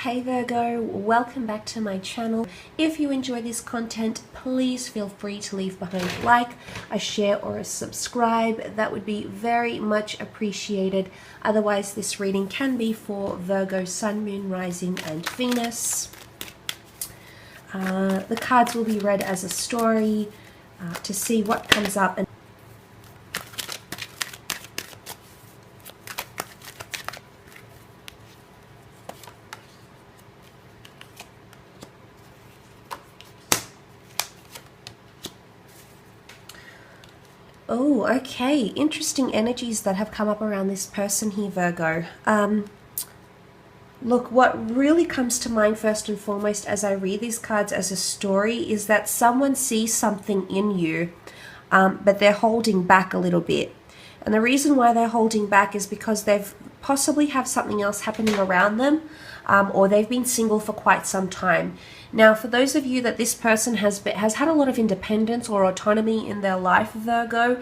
Hey Virgo, welcome back to my channel. If you enjoy this content, please feel free to leave behind a like, a share or a subscribe. That would be very much appreciated. Otherwise, this reading can be for Virgo, Sun, Moon, Rising and Venus. The cards will be read as a story to see what comes up. Oh, okay. Interesting energies that have come up around this person here, Virgo. Look, what really comes to mind first and foremost as I read these cards as a story is that someone sees something in you, but they're holding back a little bit. And the reason why they're holding back is because they've possibly have something else happening around them, or they've been single for quite some time. Now, for those of you that this person has had a lot of independence or autonomy in their life, Virgo,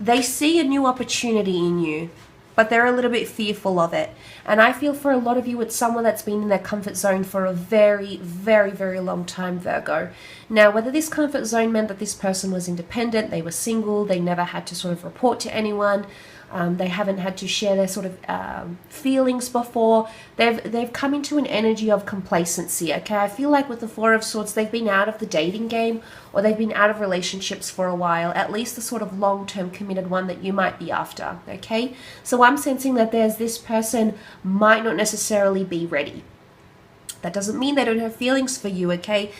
they see a new opportunity in you, but they're a little bit fearful of it. And I feel for a lot of you, it's someone that's been in their comfort zone for a very, very, very long time, Virgo. Now, whether this comfort zone meant that this person was independent, they were single, they never had to sort of report to anyone, they haven't had to share their sort of feelings before. They've come into an energy of complacency, okay? I feel like with the Four of Swords, they've been out of the dating game or they've been out of relationships for a while, at least the sort of long-term committed one that you might be after, okay? So I'm sensing that this person might not necessarily be ready. That doesn't mean they don't have feelings for you, okay?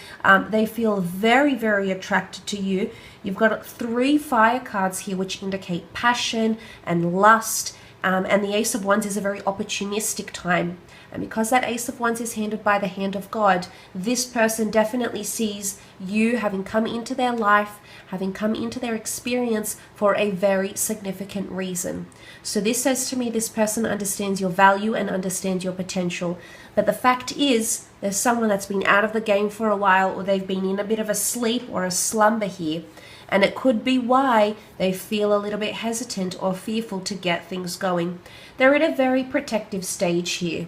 They feel very, very attracted to you. You've got 3 fire cards here which indicate passion and lust, and the Ace of Wands is a very opportunistic time. And because that Ace of Wands is handled by the hand of God, this person definitely sees you having come into their life, having come into their experience for a very significant reason. So this says to me this person understands your value and understands your potential. But the fact is, there's someone that's been out of the game for a while, or they've been in a bit of a sleep or a slumber here. And it could be why they feel a little bit hesitant or fearful to get things going. They're at a very protective stage here.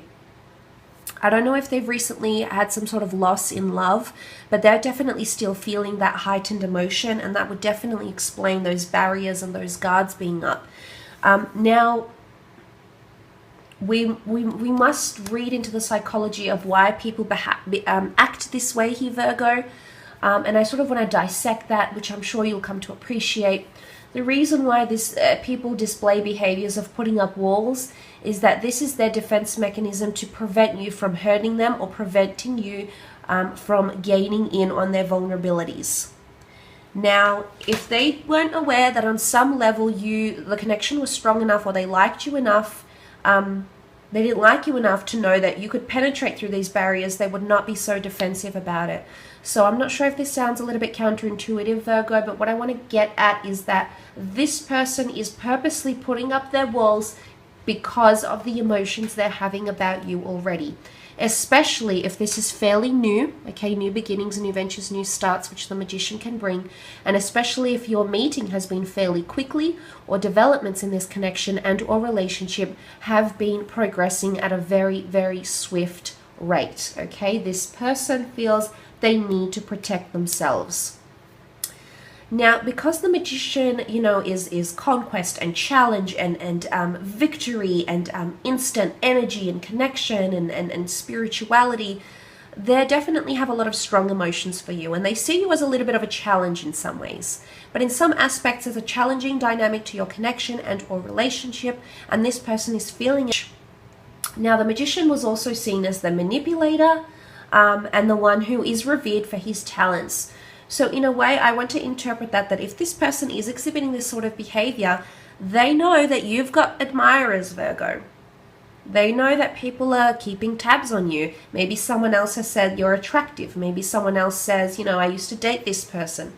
I don't know if they've recently had some sort of loss in love, but they're definitely still feeling that heightened emotion, and that would definitely explain those barriers and those guards being up. Now, we must read into the psychology of why people act this way here, Virgo. And I sort of want to dissect that, which I'm sure you'll come to appreciate. The reason why people display behaviors of putting up walls is that this is their defense mechanism to prevent you from hurting them or preventing you from gaining in on their vulnerabilities. Now, if they weren't aware that on some level the connection was strong enough, or they liked you enough, they didn't like you enough to know that you could penetrate through these barriers, they would not be so defensive about it. So I'm not sure if this sounds a little bit counterintuitive, Virgo, but what I want to get at is that this person is purposely putting up their walls because of the emotions they're having about you already. Especially if this is fairly new, okay, new beginnings, new ventures, new starts, which the Magician can bring. And especially if your meeting has been fairly quickly, or developments in this connection and or relationship have been progressing at a very, very swift rate, okay? This person feels they need to protect themselves. Now, because the Magician, you know, is conquest and challenge and victory and instant energy and connection and spirituality, they definitely have a lot of strong emotions for you, and they see you as a little bit of a challenge in some ways. But in some aspects, there's a challenging dynamic to your connection and or relationship, and this person is feeling it. Now, the Magician was also seen as the manipulator and the one who is revered for his talents. So in a way, I want to interpret that if this person is exhibiting this sort of behavior, they know that you've got admirers, Virgo. They know that people are keeping tabs on you. Maybe someone else has said you're attractive. Maybe someone else says, you know, I used to date this person.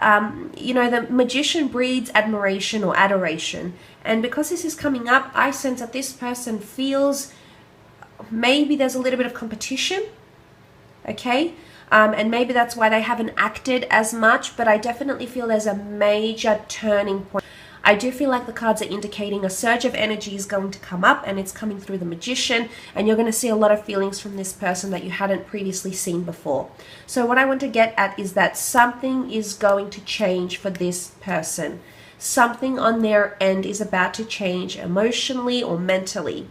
You know, the Magician breeds admiration or adoration. And because this is coming up, I sense that this person feels maybe there's a little bit of competition, okay? And maybe that's why they haven't acted as much, but I definitely feel there's a major turning point. I do feel like the cards are indicating a surge of energy is going to come up, and it's coming through the Magician, and you're going to see a lot of feelings from this person that you hadn't previously seen before. So what I want to get at is that something is going to change for this person. Something on their end is about to change emotionally or mentally.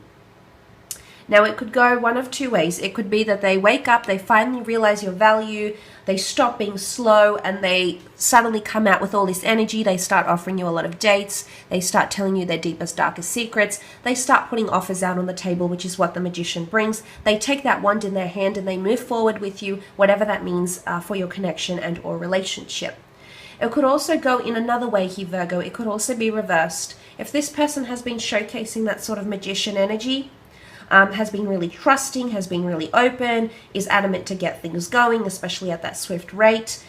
Now, it could go one of two ways. It could be that they wake up, they finally realize your value, they stop being slow, and they suddenly come out with all this energy. They start offering you a lot of dates. They start telling you their deepest, darkest secrets. They start putting offers out on the table, which is what the Magician brings. They take that wand in their hand and they move forward with you, whatever that means for your connection and or relationship. It could also go in another way here, Virgo. It could also be reversed. If this person has been showcasing that sort of Magician energy, has been really trusting, has been really open, is adamant to get things going, especially at that swift rate,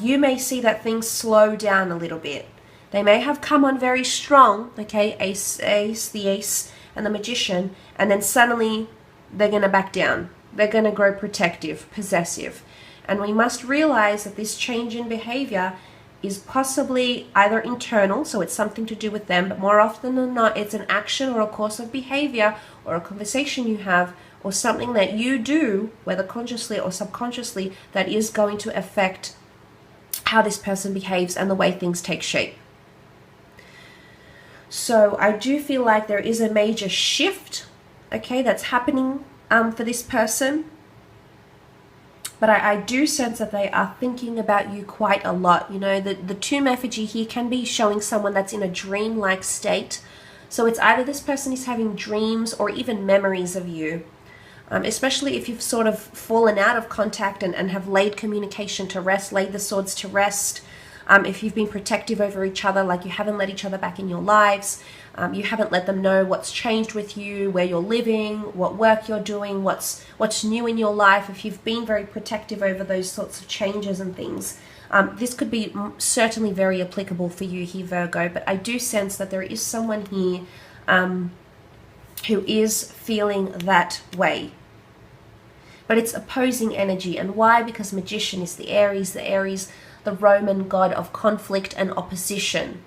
you may see that things slow down a little bit. They may have come on very strong, okay, the ace and the Magician, and then suddenly they're going to back down. They're going to grow protective, possessive. And we must realize that this change in behavior is possibly either internal, so it's something to do with them, but more often than not, it's an action or a course of behavior or a conversation you have or something that you do, whether consciously or subconsciously, that is going to affect how this person behaves and the way things take shape. So I do feel like there is a major shift, okay, that's happening for this person. But I do sense that they are thinking about you quite a lot. You know, the tomb effigy here can be showing someone that's in a dream-like state. So it's either this person is having dreams or even memories of you. Especially if you've sort of fallen out of contact and have laid communication to rest, laid the swords to rest. If you've been protective over each other, like you haven't let each other back in your lives. You haven't let them know what's changed with you, where you're living, what work you're doing, what's new in your life. If you've been very protective over those sorts of changes and things, this could be certainly very applicable for you here, Virgo. But I do sense that there is someone here who is feeling that way. But it's opposing energy. And why? Because Magician is the Aries, the Roman god of conflict and opposition.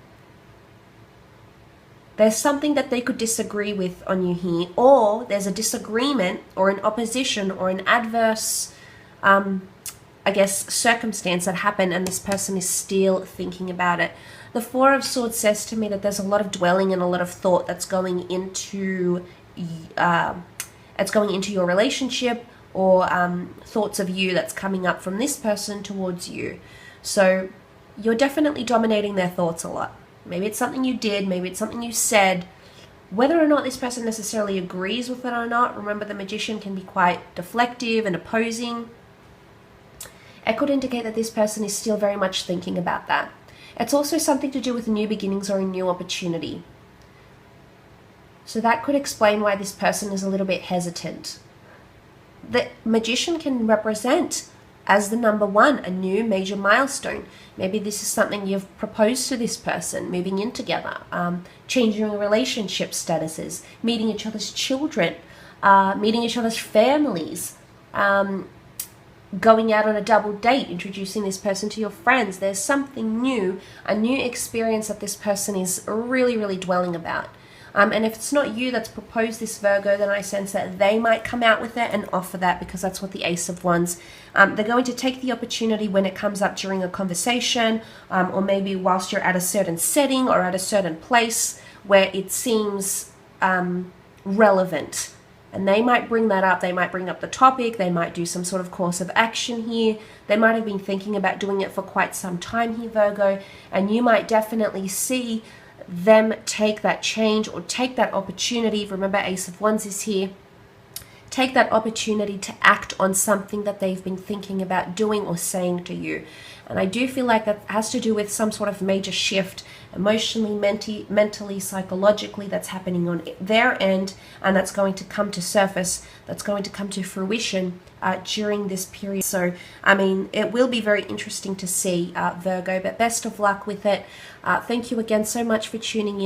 There's something that they could disagree with on you here, or there's a disagreement or an opposition or an adverse, I guess, circumstance that happened, and this person is still thinking about it. The Four of Swords says to me that there's a lot of dwelling and a lot of thought that's going into your relationship, or thoughts of you that's coming up from this person towards you. So you're definitely dominating their thoughts a lot. Maybe it's something you did, maybe it's something you said. Whether or not this person necessarily agrees with it or not, remember the Magician can be quite deflective and opposing. It could indicate that this person is still very much thinking about that. It's also something to do with new beginnings or a new opportunity. So that could explain why this person is a little bit hesitant. The Magician can represent, as the number one, a new major milestone. Maybe this is something you've proposed to this person, moving in together, changing your relationship statuses, meeting each other's children, meeting each other's families, going out on a double date, introducing this person to your friends. There's something new, a new experience that this person is really, really dwelling about. And if it's not you that's proposed this, Virgo, then I sense that they might come out with it and offer that, because that's what the Ace of Wands. They're going to take the opportunity when it comes up during a conversation, or maybe whilst you're at a certain setting or at a certain place where it seems relevant. And they might bring that up. They might bring up the topic. They might do some sort of course of action here. They might have been thinking about doing it for quite some time here, Virgo. And you might definitely see them take that change or take that opportunity. Remember, Ace of Wands is here. Take that opportunity to act on something that they've been thinking about doing or saying to you. And I do feel like that has to do with some sort of major shift emotionally, mentally, psychologically, that's happening on their end, and that's going to come to surface, that's going to come to fruition during this period. So, I mean, it will be very interesting to see, Virgo, but best of luck with it. Thank you again so much for tuning in.